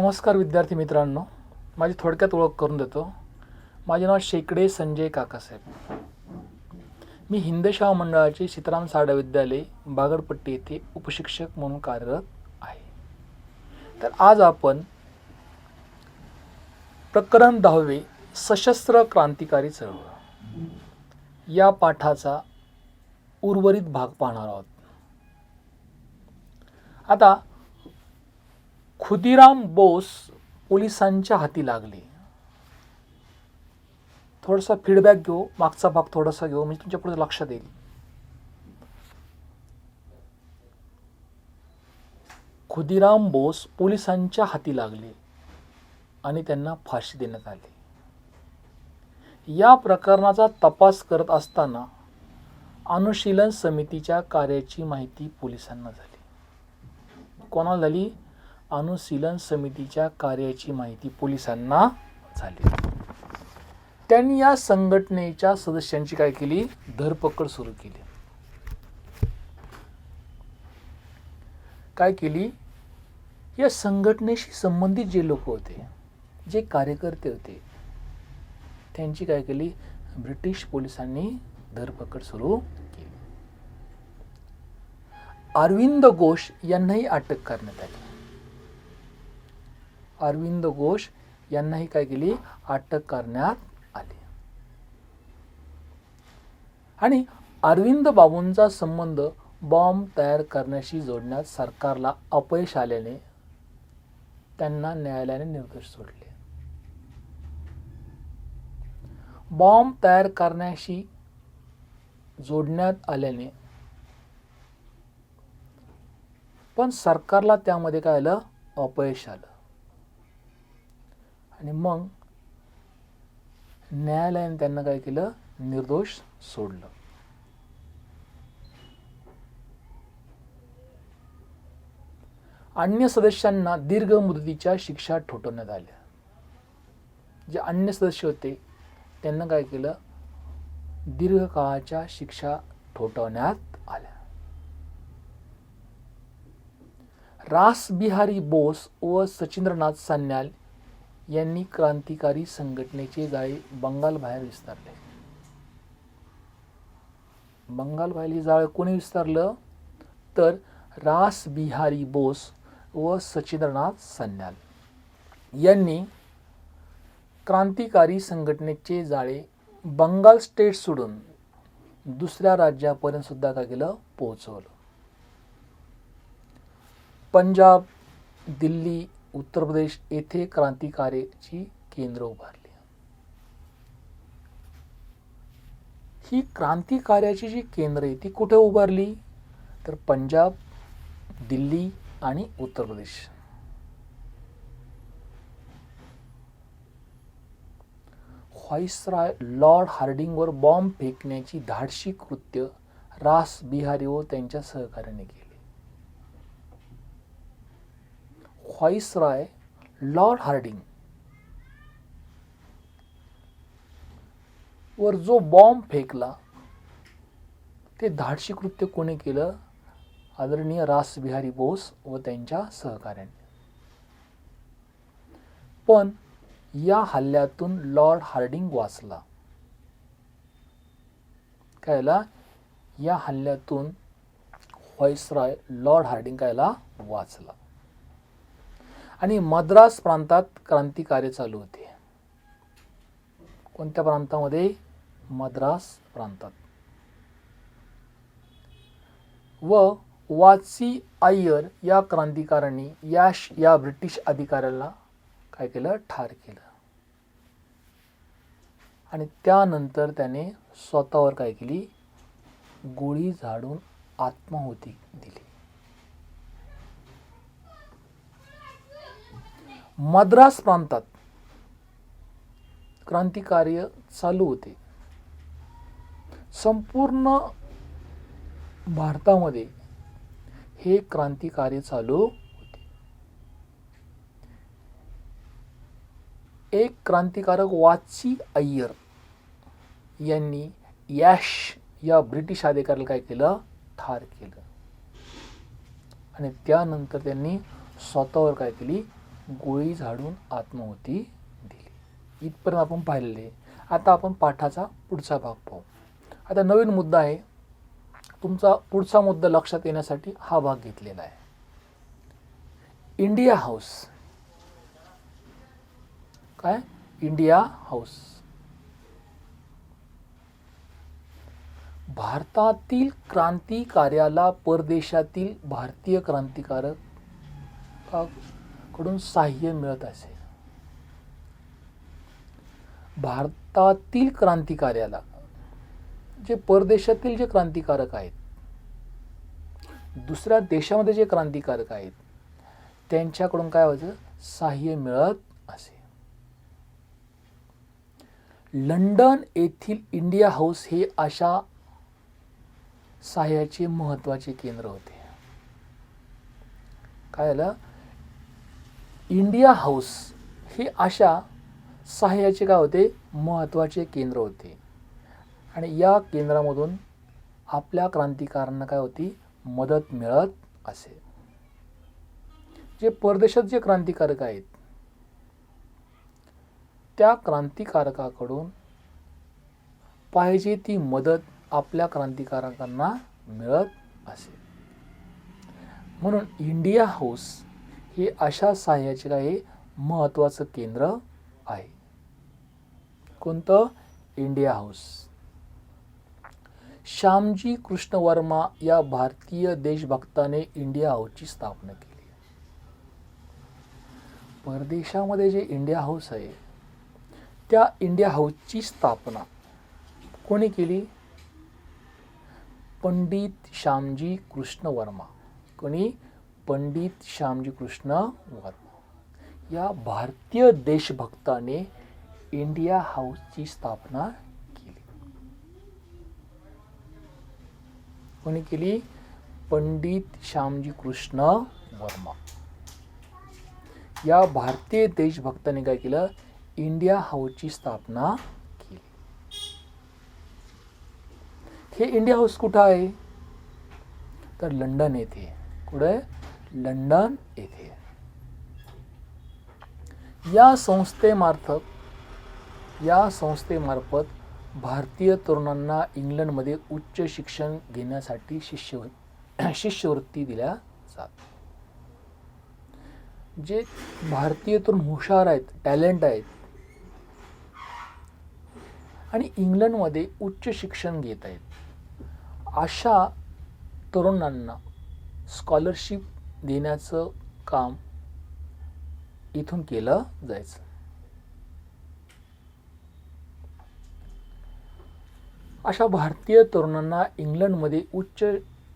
नमस्कार विद्यार्थी मित्रांनो, माझी थोडक्यात ओळख करून देतो. माझे नाव शेकडे संजय काकासाहेब. मी हिंदशाह मंडळाचे सीताराम साडा विद्यालय बागडपट्टी येथे उपशिक्षक म्हणून कार्यरत आहे. तर आज आपण प्रकरण 10वे सशस्त्र क्रांतिकारी चळवळ या पाठाचा उर्वरित भाग पाहणार आहोत. आता खुदिराम बोस पोलिसांच्या हाती लागले. थोडासा फीडबॅक घेऊ, मागचा भाग थोडासा घेऊ, म्हणजे तुमच्या पुढे लक्षात येईल. खुदिराम बोस पोलिसांच्या हाती लागले आणि त्यांना फाशी देण्यात आली. या प्रकरणाचा तपास करत असताना अनुशीलन समितीच्या कार्याची माहिती पोलिसांना झाली. कोणाला झाली? अनुशीलन समितीच्या कार्याची माहिती पोलिसांना झाली. त्यांनी या संघटनेच्या सदस्यांची काय केली? धरपकड सुरू केली. काय केली? या संघटनेशी संबंधित जे लोक होते, जे कार्यकर्ते होते, त्यांची काय केली? ब्रिटिश पोलिसांनी धरपकड सुरू केली. अरविंद घोष यांनाही अटक करण्यात आली. अरविंद घोष यांनाही काय केली? अटक करण्यात आली. आणि अरविंद बाबूंचा संबंध बॉम्ब तयार करण्याशी जोडण्यात सरकारला अपयश आल्याने त्यांना न्यायालयाने निर्दोष सोडले. बॉम्ब तयार करण्याशी जोडण्यात आल्याने पण सरकारला त्यामध्ये काय आलं? अपयश आलं. आणि मग न्यायालयाने त्यांना काय केलं? निर्दोष सोडलं. अन्य सदस्यांना दीर्घ मुदतीच्या शिक्षा ठोठावण्यात आल्या. जे अन्य सदस्य होते त्यांना काय केलं? दीर्घकाळाच्या शिक्षा ठोठावण्यात आल्या. रासबिहारी बोस व सचिंद्रनाथ सान्याल यांनी क्रांतिकारी संघटनेचे जाळे बंगाल बाहेर विस्तारले. बंगाल बाहेर हे जाळे कोणी विस्तारलं? तर रासबिहारी बोस व सचिंद्रनाथ सान्याल यांनी क्रांतिकारी संघटनेचे जाळे बंगाल स्टेट सोडून दुसऱ्या राज्यापर्यंत सुद्धा काय केलं? पोहोचवलं. पंजाब, दिल्ली, उत्तर प्रदेश येथे क्रांतिकार्याची केंद्र उभारली. ही क्रांतिकार्याची जी केंद्र आहे ती कुठे उभारली? तर पंजाब, दिल्ली आणि Uttar Pradesh. Viceroy Lord हार्डिंगवर bomb फेकण्याची धाडसी कृत्य रासबिहारी व त्यांच्या सहकार्याने केली. व्हाईसरॉय लॉर्ड हार्डिंग वर जो बॉम्ब फेकला ते धाडसी कृत्य कोणी केलं? आदरणीय रासबिहारी बोस व त्यांच्या सहकार्याने. पण या हल्ल्यातून लॉर्ड हार्डिंग वाचला. काय झाला? या हल्ल्यातून व्हाईसरॉय लॉर्ड हार्डिंग कायला वाचला. आणि मद्रास प्रांतात क्रांतिकार्य चालू होते. कोणत्या प्रांतामध्ये? मद्रास प्रांतात. व वाची अय्यर या क्रांतिकाऱ्यांनी या ब्रिटिश अधिकाऱ्याला काय केलं? ठार केलं. आणि त्यानंतर त्याने स्वतःवर काय केली? गोळी झाडून आत्माहुती दिली. मद्रास प्रांतात क्रांतिकार्य चालू होते. संपूर्ण भारतामध्ये हे क्रांतिकार्य चालू होते. एक क्रांतिकारक वाची अय्यर यांनी यॅश या ब्रिटिश अधिकाऱ्याला काय केलं? ठार केलं. आणि त्यानंतर त्यांनी स्वतःवर काय केली? गोळी झाडून आत्माहुती दिली. इथपर्यंत आपण पाहिलेले. आता आपण पाठाचा पुढचा भाग पाहू. आता नवीन मुद्दा आहे. तुमचा पुढचा मुद्दा लक्षात येण्यासाठी हा भाग घेतलेला आहे. India house. काय? India house. भारतातील क्रांतिकार्याला परदेशातील भारतीय क्रांतिकारकाकडून सहाय्य मिळत असे. भारतातील क्रांतिकार्याला, जे परदेशातील जे क्रांतिकारक आहेत, दुसऱ्या देशामध्ये जे क्रांतिकारक आहेत, त्यांच्याकडून काय व्हायचं? सहाय्य मिळत असे. लंडन येथील इंडिया हाऊस हे अशा सहाय्याचे महत्त्वाचे केंद्र होते. काय झालं? इंडिया हाऊस हे अशा सहाय्याचे काय होते? महत्त्वाचे केंद्र होते. आणि या केंद्रामधून आपल्या क्रांतिकारांना काय होती? मदत मिळत असे. जे परदेशात जे क्रांतिकारक आहेत, त्या क्रांतिकारकाकडून पाहिजे ती मदत आपल्या क्रांतिकारकांना मिळत असे. म्हणून इंडिया हाऊस हे अशा सहाय्याचे काय महत्त्वाचं केंद्र आहे. कोणतं? India house. श्यामजी कृष्ण वर्मा या भारतीय देशभक्ताने इंडिया हाऊसची स्थापना केली. परदेशामध्ये जे इंडिया हाऊस आहे, त्या इंडिया हाऊसची स्थापना कोणी केली? पंडित श्यामजी कृष्ण वर्मा. कोणी? पंडित श्यामजी कृष्ण वर्मा या भारतीय देशभक्ताने इंडिया हाऊसची स्थापना केली. कोणी केली? पंडित श्यामजी कृष्ण वर्मा या भारतीय देशभक्ताने काय केलं? इंडिया हाऊसची स्थापना केली. हे इंडिया हाऊस कुठं आहे? तर लंडन येथे. कुठे? लंडन येथे. या संस्थेमार्फत भारतीय तरुणांना इंग्लंडमध्ये उच्च शिक्षण घेण्यासाठी शिष्यवृत्ती दिल्या जात. जे भारतीय तरुण हुशार आहेत, टॅलेंट आहेत आणि इंग्लंडमध्ये उच्च शिक्षण घेत आहेत, अशा तरुणांना स्कॉलरशिप देण्याचं काम इथून केलं जायचं. अशा भारतीय तरुणांना इंग्लंडमध्ये उच्च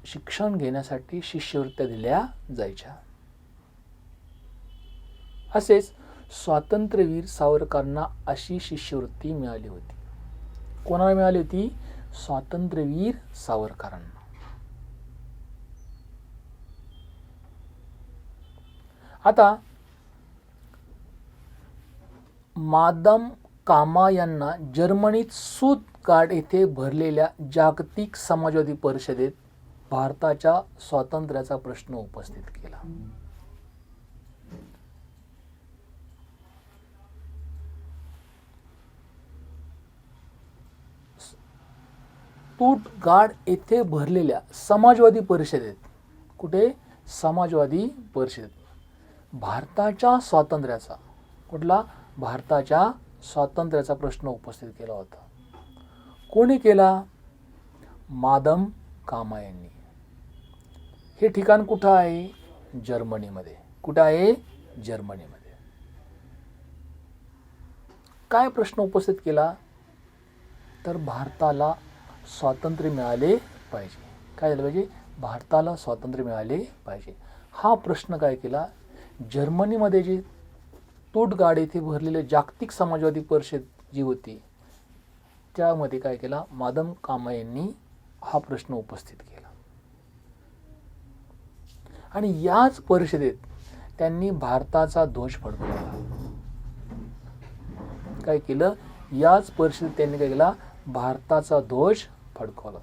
शिक्षण घेण्यासाठी शिष्यवृत्त्या दिल्या जायच्या. असेच स्वातंत्र्यवीर सावरकरांना अशी शिष्यवृत्ती मिळाली होती. कोणाला मिळाली होती? स्वातंत्र्यवीर सावरकरांना. आता मादाम कामा यांना जर्मनीत सुटगार्ट येथे भरलेल्या जागतिक समाजवादी परिषदेत भारताच्या स्वातंत्र्याचा प्रश्न उपस्थित केला. सुटगार्ट येथे भरलेल्या समाजवादी परिषदेत, कुठे? समाजवादी परिषदेत भारताच्या स्वातंत्र्याचा, कुठला? भारताच्या स्वातंत्र्याचा प्रश्न उपस्थित केला होता. कोणी केला? मादाम कामा यांनी. हे ठिकाण कुठं आहे? जर्मनीमध्ये. कुठं आहे? जर्मनीमध्ये. काय प्रश्न उपस्थित केला? तर भारताला स्वातंत्र्य मिळाले पाहिजे. काय झालं पाहिजे? भारताला स्वातंत्र्य मिळाले पाहिजे. हा प्रश्न काय केला? जर्मनीमध्ये जे तुटगाड येथे भरलेले जागतिक समाजवादी परिषद जी होती, त्यामध्ये काय केला? मादाम कामा यांनी हा प्रश्न उपस्थित केला. आणि याच परिषदेत त्यांनी भारताचा ध्वज फडकवला. काय केलं? याच परिषदेत त्यांनी काय केला? भारताचा ध्वज फडकवला.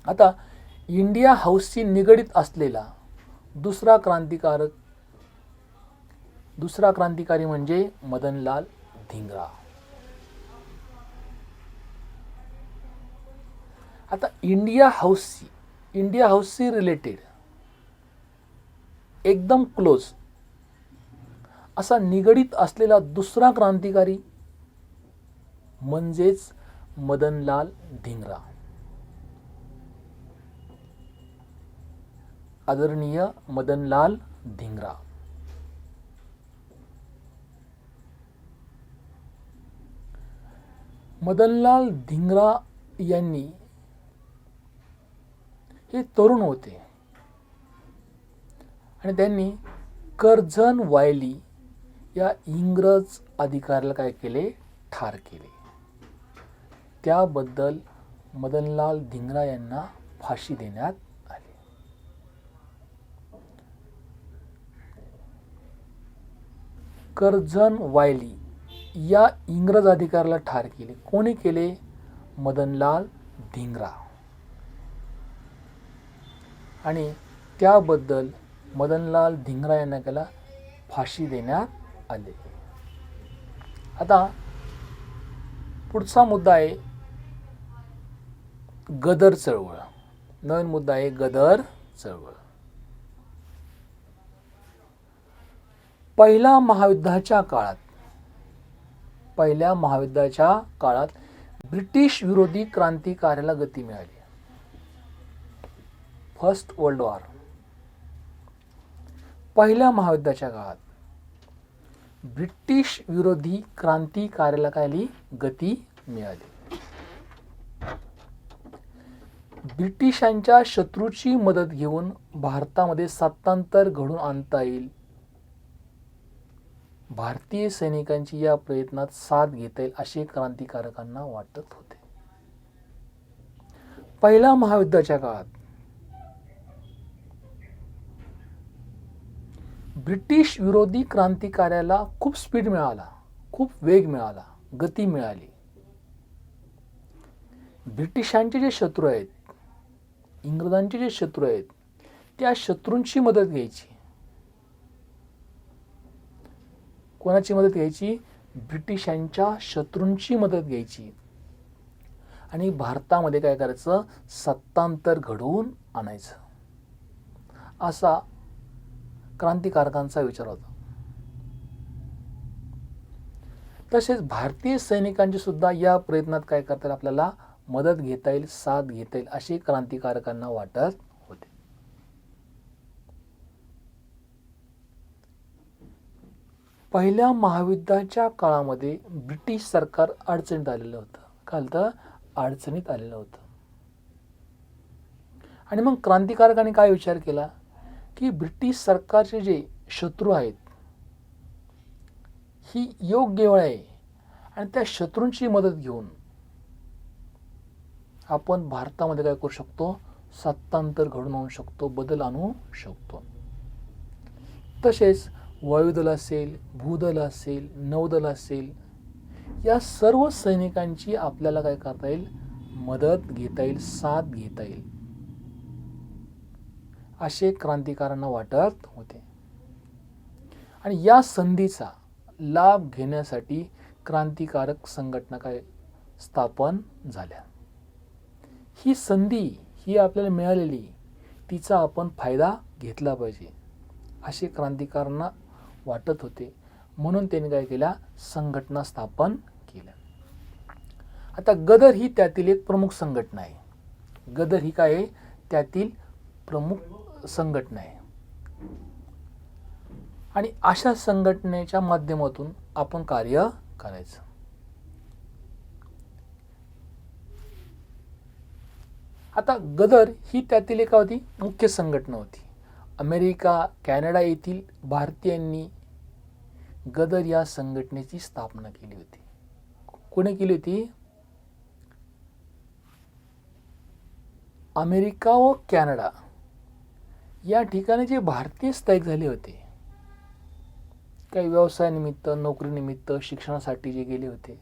आता इंडिया हाऊसशी निगडीत असलेला दुसरा क्रांतिकारक दुसरा क्रांतिकारी म्हणजे मदनलाल धिंग्रा. आता इंडिया हाऊसशी रिलेटेड एकदम क्लोज असा निगडीत असलेला दुसरा क्रांतिकारी म्हणजेच मदनलाल धिंग्रा. आदरणीय मदनलाल धिंग्रा. मदनलाल धिंग्रा यांनी हे तरुण होते आणि त्यांनी कर्झन वायली या इंग्रज अधिकाऱ्याला काय केले, ठार केले. त्याबद्दल मदनलाल धिंग्रा यांना फाशी देण्यात आली. कर्झन वायली या इंग्रज अधिकाऱ्याला ठार केले. कोणी केले? मदनलाल धिंग्रा. आणि त्याबद्दल मदनलाल धिंग्रा यांना त्याला फाशी देण्यात आले. आता पुढचा मुद्दा आहे गदर चळवळ. नवीन मुद्दा आहे गदर चळवळ. पहिल्या महायुद्धाच्या काळात ब्रिटिश विरोधी क्रांतिकार्याला गती मिळाली. First world war. पहिल्या महायुद्धाच्या काळात ब्रिटिश विरोधी क्रांतिकार्याला काय गती मिळाली. ब्रिटिशांच्या शत्रूची मदत घेऊन भारतामध्ये सत्तांतर घडून आणता येईल, भारतीय सैनिकांची या प्रयत्नात साथ घेता येईल असे क्रांतिकारकांना वाटत होते. पहिल्या महायुद्धाच्या काळात ब्रिटिश विरोधी क्रांतिकार्याला खूप स्पीड मिळाला, खूप वेग मिळाला, गती मिळाली. ब्रिटिशांचे जे शत्रू आहेत, इंग्रजांचे जे शत्रू आहेत, त्या शत्रूंची मदत घ्यायची. कोणाची मदत घ्यायची? ब्रिटिशांच्या शत्रूंची मदत घ्यायची आणि भारतामध्ये काय करायचं, सत्तांतर घडवून आणायचं, असा क्रांतिकारकांचा विचार होता. तसेच भारतीय सैनिकांची सुद्धा या प्रयत्नात काय करता येईल, आपल्याला मदत घेता येईल, साथ घेता येईल असे क्रांतिकारकांना वाटत होते. पहिल्या महायुद्धाच्या काळामध्ये ब्रिटिश सरकार अडचणीत आलेलं होतं. काय होतं? अडचणीत आलेलं होतं. आणि मग क्रांतिकारकांनी काय विचार केला की ब्रिटिश सरकारचे जे शत्रू आहेत ही योग्य वेळ आहे आणि त्या शत्रूंची मदत घेऊन आपण भारतामध्ये काय करू शकतो, सत्तांतर घडून आणू शकतो, बदल आणू शकतो. तसेच वायुदल असेल, भूदल असेल, नौदल असेल, या सर्व सैनिकांची आपल्याला काय करता येईल, मदत घेता येईल, साथ घेता येईल असे क्रांतिकारांना वाटत होते. आणि या संधीचा लाभ घेण्यासाठी क्रांतिकारक संघटना काय स्थापन झाल्या. ही संधी ही आपल्याला मिळालेली, तिचा आपण फायदा घेतला पाहिजे असे क्रांतिकारांना वाटत होते. म्हणून त्यांनी काय केल्या, संघटना स्थापन केल्या. आता गदर ही त्यातील एक प्रमुख संघटना आहे. गदर ही काय आहे, त्यातील प्रमुख संघटना आहे. आणि अशा संघटनेच्या माध्यमातून आपण कार्य करायचं. आता गदर ही त्यातील एक होती, मुख्य संघटना होती. अमेरिका, कॅनडा येथील भारतीयांनी गदर या संघटनेची स्थापना केली होती. कोणी केली होती? अमेरिका व कॅनडा या ठिकाणी जे भारतीय स्थायिक झाले होते, काही व्यवसायानिमित्त, नोकरीनिमित्त, शिक्षणासाठी जे गेले होते,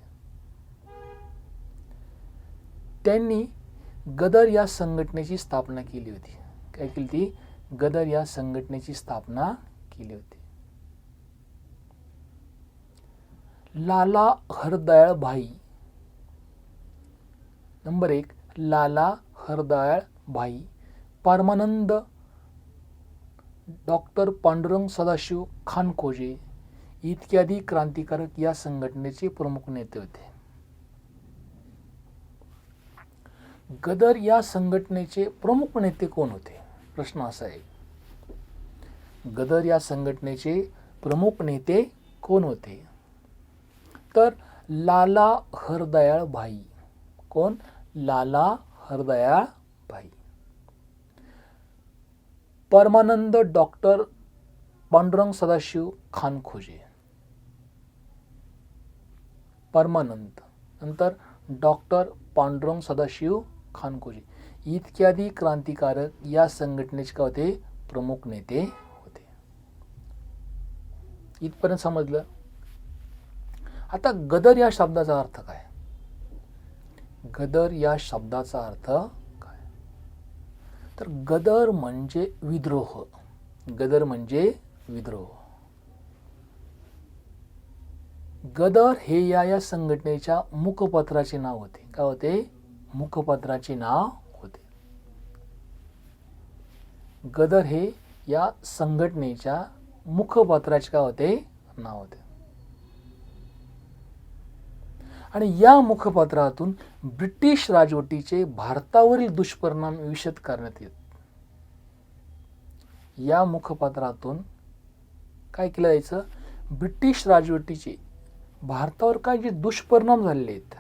त्यांनी गदर या संघटनेची स्थापना केली होती. काय केली ती? गदर या संघटनेची स्थापना केली होती. लाला हरदयाळ भाई. नंबर 1 लाला हरदयाळ भाई, परमानंद डॉक्टर पांडुरंग सदाशिव खानखोजे इत्यादी क्रांतिकारक या संघटनेचे प्रमुख नेते होते. गदर या संघटनेचे प्रमुख नेते कोण होते? प्रश्न असा आहे. गदर या संघटनेचे प्रमुख नेते कोण होते? तर लाला हरदयाळ भाई. कोण? लाला हरदयाळ भाई. परमानंद डॉक्टर पांडुरंग सदाशिव खानखोजे. परमानंद, नंतर डॉक्टर पांडुरंग सदाशिव खानखोजे इत्यादी क्रांतिकारक या संघटनेचे काय होते? प्रमुख नेते होते. इथपर्यंत समजलं. आता गदर या शब्दाचा अर्थ काय? गदर या शब्दाचा अर्थ काय? तर गदर म्हणजे विद्रोह. गदर म्हणजे विद्रोह. गदर हे या संघटनेच्या मुखपत्राचे नाव होते. काय होते? मुखपत्राचे नाव होते. गदर हे या संघटनेच्या मुखपत्राचे काय होते? नाव होते. आणि या मुखपत्रातून ब्रिटिश राजवटीचे भारतावरील दुष्परिणाम विशद करण्यात येत. या मुखपत्रातून काय केलं जायचं? ब्रिटिश राजवटीचे भारतावर काय जे दुष्परिणाम झालेले आहेत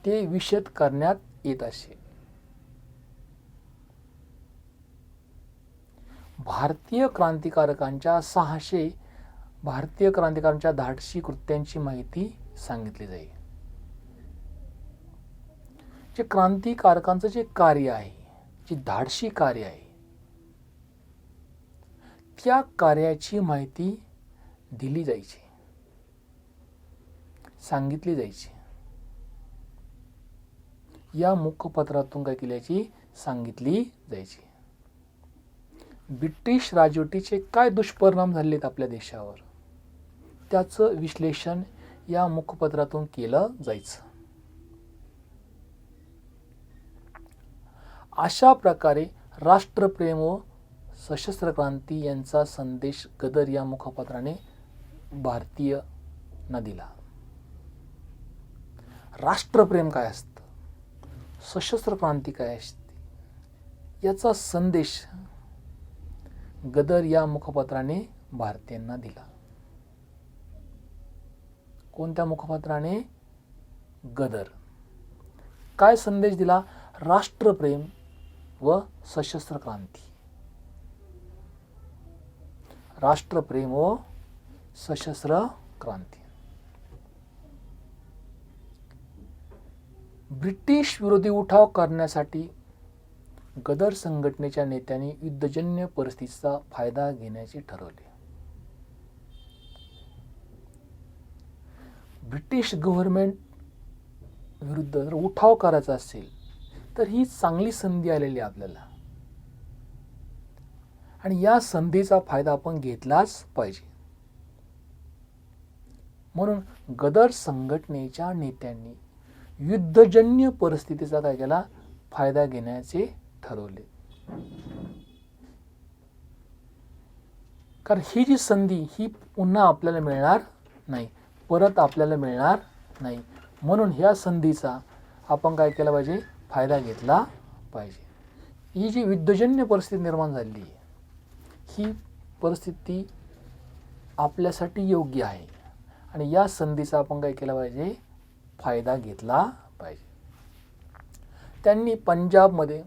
ते विशद करण्यात येत असे. भारतीय क्रांतिकारकांच्या 600 भारतीय क्रांतिकारकांच्या धाडसी कृत्यांची माहिती सांगितली जाईल. जे क्रांतिकारकांचं जे कार्य आहे, जे धाडसी कार्य आहे, त्या कार्याची माहिती दिली जायची, सांगितली जायची. या मुखपत्रातून काय केल्याची? सांगितली जायची. ब्रिटिश राजवटीचे काय दुष्परिणाम झालेत आपल्या देशावर त्याचं विश्लेषण या मुखपत्रातून केलं जायचं. अशा प्रकारे राष्ट्रप्रेम व सशस्त्र क्रांती यांचा संदेश गदर या मुखपत्राने भारतीयांना दिला. राष्ट्रप्रेम काय असतं, सशस्त्र क्रांती काय असते, याचा संदेश गदर या मुखपत्राने भारतीयांना दिला. कोणत्या मुखपत्राने? गदर. काय संदेश दिला? राष्ट्रप्रेम व सशस्त्र क्रांती. राष्ट्रप्रेम व सशस्त्र क्रांती. ब्रिटिश विरोधी उठाव करण्यासाठी गदर संघटनेच्या नेत्यांनी युद्धजन्य परिस्थितीचा फायदा घेण्याचे ठरवले. ब्रिटिश गव्हर्नमेंट विरुद्ध जर उठाव करायचा असेल तर ही चांगली संधी आलेली आहे आपल्याला आणि या संधीचा फायदा आपण घेतलाच पाहिजे. म्हणून गदर संघटनेच्या नेत्यांनी युद्धजन्य परिस्थितीचा काय केला? फायदा घेण्याचे ठरवले. कारण ही जी संधी ही पुन्हा आपल्याला मिळणार नाही, परत आपल्याला मिळणार नाही. म्हणून ह्या संधीचा आपण काय केला पाहिजे? फायदा घेतला पाहिजे. ही जी युद्धजन्य परिस्थिती निर्माण झाली आहे ही परिस्थिती आपल्यासाठी योग्य आहे आणि या संधीचा आपण काय केला पाहिजे? फायदा घेतला पाहिजे. त्यांनी पंजाबमध्ये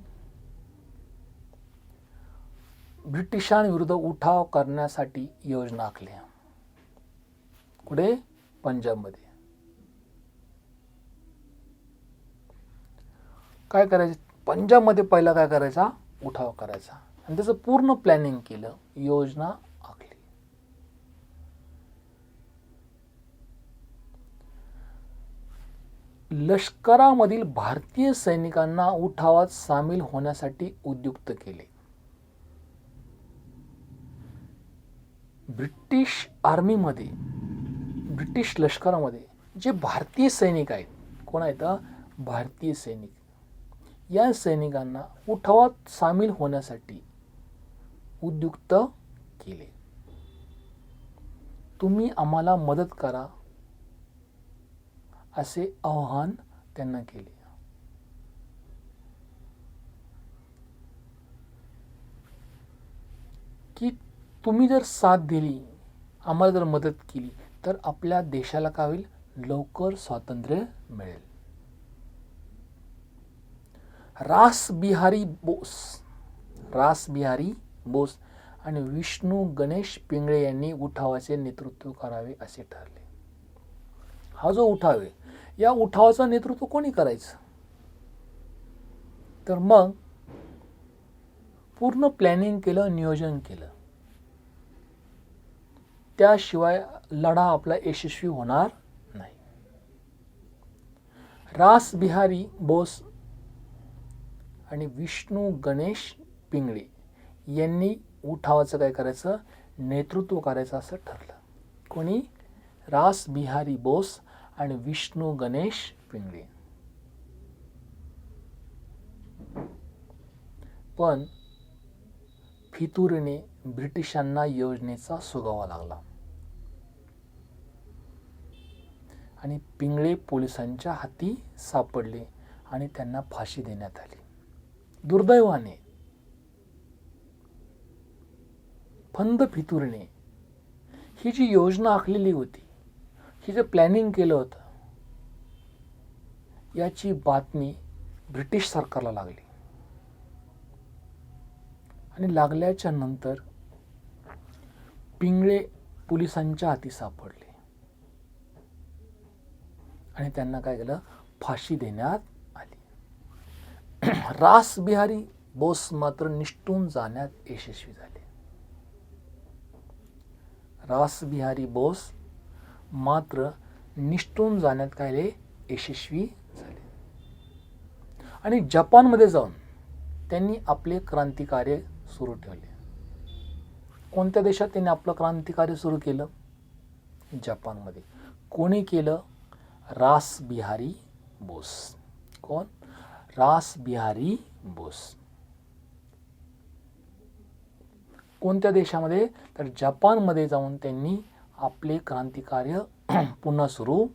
ब्रिटिशांविरुद्ध उठाव करण्यासाठी योजना आखल्या. कुठे? पंजाबमध्ये. काय करायचं? पंजाबमध्ये पहिला काय करायचा? उठाव करायचा आणि त्याचं पूर्ण प्लॅनिंग केलं, योजना आखली. लष्करामधील भारतीय सैनिकांना उठावात सामील होण्यासाठी उद्युक्त केले. ब्रिटिश आर्मीमध्ये ब्रिटिश लष्करामध्ये जे भारतीय सैनिक आहेत, कोण आहेत? भारतीय सैनिक. या सैनिकांना उठावात सामील होण्यासाठी उद्युक्त केले. तुम्ही आम्हाला मदत करा असे आवाहन त्यांना केले. की तुम्ही जर साथ दिली, आम्हाला जर मदत केली, तर आपल्या देशाला काय होईल? लवकर स्वातंत्र्य मिळेल. रासबिहारी बोस आणि विष्णू गणेश पिंगळे यांनी उठावाचे नेतृत्व करावे असे ठरले. हा जो उठाव आहे, या उठावाचं नेतृत्व कोणी करायचं? तर मग पूर्ण प्लॅनिंग केलं, नियोजन केलं. त्याशिवाय लढा आपला यशस्वी होणार नाही. रासबिहारी बोस आणि विष्णू गणेश पिंगळे यांनी उठावाचं काय करायचं? नेतृत्व करायचं असं ठरलं. कोणी? रासबिहारी बोस आणि विष्णू गणेश पिंगळे. पण फितुरीने ब्रिटिशांना योजनेचा सुगावा लागला आणि पिंगळे पोलिसांच्या हाती सापडले आणि त्यांना फाशी देण्यात आली. दुर्दैवाने फंद फितुरीने ही जी योजना आखलेली होती, ही जे प्लॅनिंग केलं होतं, याची बातमी ब्रिटिश सरकारला लागली आणि लागल्याच्या नंतर पिंगळे पोलिसांच्या हाती सापडले आणि त्यांना काय केलं? फाशी देण्यात आली. रासबिहारी बोस मात्र निसटून जाण्यात यशस्वी झाले. रासबिहारी बोस मात्र निसटून जाण्यात काय यशस्वी झाले आणि जपानमध्ये जाऊन त्यांनी आपले क्रांतिकार्य सुरू ठेवले. कोणत्या देशात त्यांनी आपलं क्रांतिकार्य सुरू केलं? जपानमध्ये. कोणी केलं? रासबिहारी बोस. कोण? रासबिहारी बोस. कोणत्या देशामध्ये? तर जपानमध्ये जाऊन त्यांनी आपले क्रांतिकार्य पुन्हा सुरू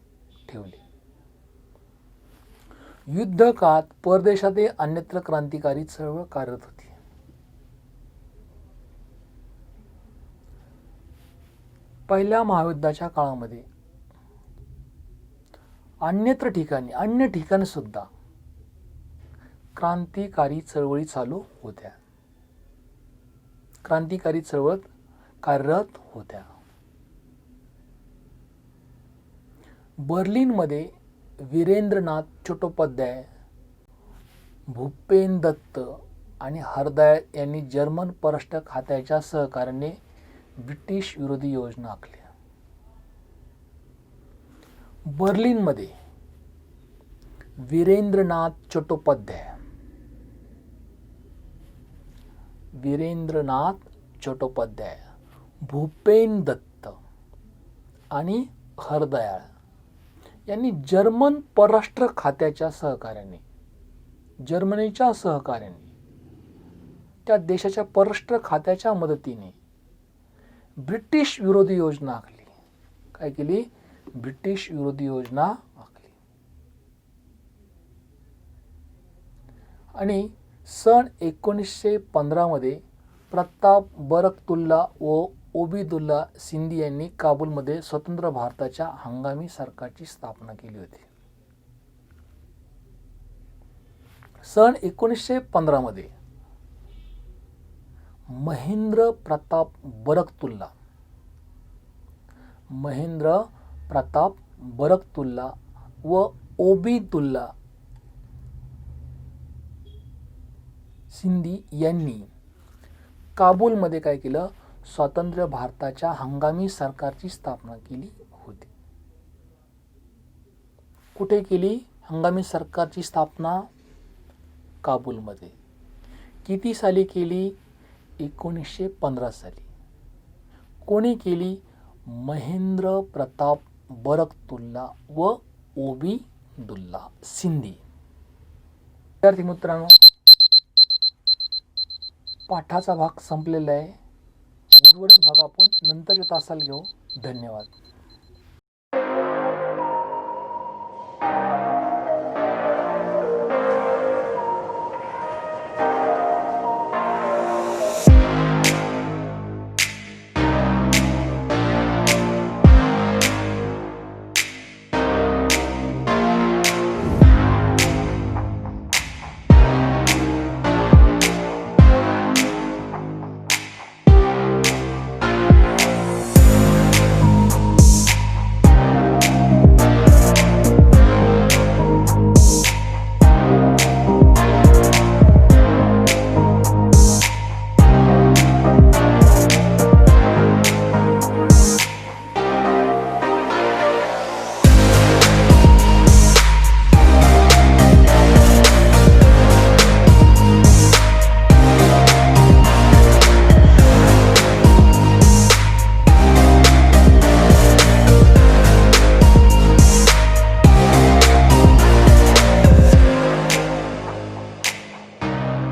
ठेवले. युद्ध काळात परदेशातही अन्यत्र क्रांतिकारी चळवळ कार्यरत होती. पहिल्या महायुद्धाच्या काळामध्ये अन्य ठिकाणी सुद्धा क्रांतिकारी चळवळी चालू होत्या. क्रांतिकारी चळवळ कार्यरत होत्या. बर्लिनमध्ये वीरेंद्रनाथ चट्टोपाध्याय, भूपेन दत्त आणि हरदयाळ यांनी जर्मन परराष्ट्र खात्याच्या सहकार्याने ब्रिटिश विरोधी योजना आखल्या. बर्लिनमध्ये वीरेंद्रनाथ चट्टोपाध्याय, भूपेन दत्त आणि हरदयाळ यांनी जर्मन परराष्ट्र खात्याच्या सहकार्याने, जर्मनीच्या सहकार्याने, त्या देशाच्या परराष्ट्र खात्याच्या मदतीने ब्रिटिश विरोधी योजना आखली. काय केली? ब्रिटिश विरोधी योजना आखली. आणि सन 1915 मध्ये प्रताप बरकतुल्ला व ओबिदुल्ला सिंधी यांनी काबूलमध्ये स्वतंत्र भारताच्या हंगामी सरकारची स्थापना केली होती. सन 1915 मध्ये महेंद्र प्रताप बरकतुल्ला व ओबिदुल्ला सिंधी यांनी काबूलमध्ये काय केलं? स्वतंत्र भारताच्या हंगामी सरकारची स्थापना केली होती. कुठे केली हंगामी सरकारची स्थापना? काबूलमध्ये. किती साली केली? 1915 साली. कोणी केली? महेंद्र प्रताप बरकतुल्ला व ओबीदुल्ला सिंधी. विद्यार्थी मित्रांनो, पाठाचा भाग संपलेला आहे. उर्वरित भाग आपण नंतरच्या तासाला घेऊ. धन्यवाद.